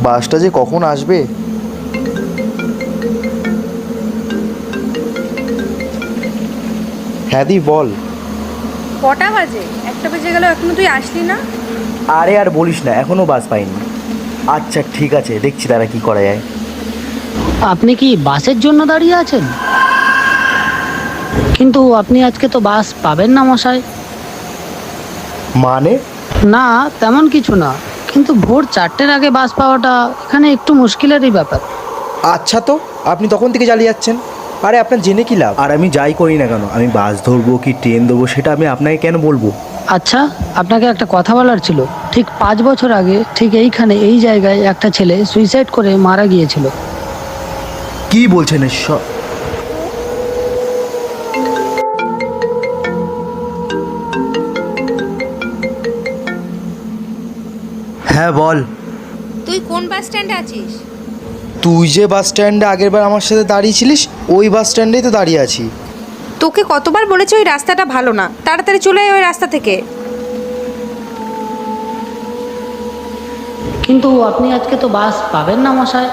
বাসটা যে কখন আসবে। হ্যাঁ দি বল। কটা বাজে? 1টা বেজে গেল, এখনো তুই আসলি না? আরে আর বলিস না, এখনো বাস পাইনি। আচ্ছা ঠিক আছে, দেখছি তারা কি করা যায়। আপনি কি বাসের জন্য দাঁড়িয়ে আছেন? কিন্তু আপনি আজকে তো বাস পাবেন না মশাই। মানে? না, তেমন কিছু না, কিন্তু ভোর 4টের আগে বাস পাওয়াটা এখানে একটু মুশকিলেরই ব্যাপার। আচ্ছা, তো আপনি তখন থেকে চালিয়ে যাচ্ছেন। আরে আপনার জেনে কি লাভ? আর আমি যাই করি না কেন, আমি বাস ধরবো কি ট্রেন দেবো সেটা আমি আপনাকে কেন বলবো? আচ্ছা, আপনাকে একটা কথা বলার ছিল। ঠিক 5 বছর আগে ঠিক এইখানে এই জায়গায় একটা ছেলে সুইসাইড করে মারা গিয়েছিল। কি বলছেন এসব? হ্যাঁ বল। তুই কোন বাস স্ট্যান্ডে আছিস? তুই যে বাস স্ট্যান্ডে আগেরবার আমার সাথে দাঁড়িয়েছিলিস, ওই বাস স্ট্যান্ডেই তো দাঁড়িয়ে আছি। তোকে কতবার বলেছি ওই রাস্তাটা ভালো না, তাড়াতাড়ি চলে আয় ওই রাস্তা থেকে। কিন্তু আপনি আজকে তো বাস পাবেন না মশাই।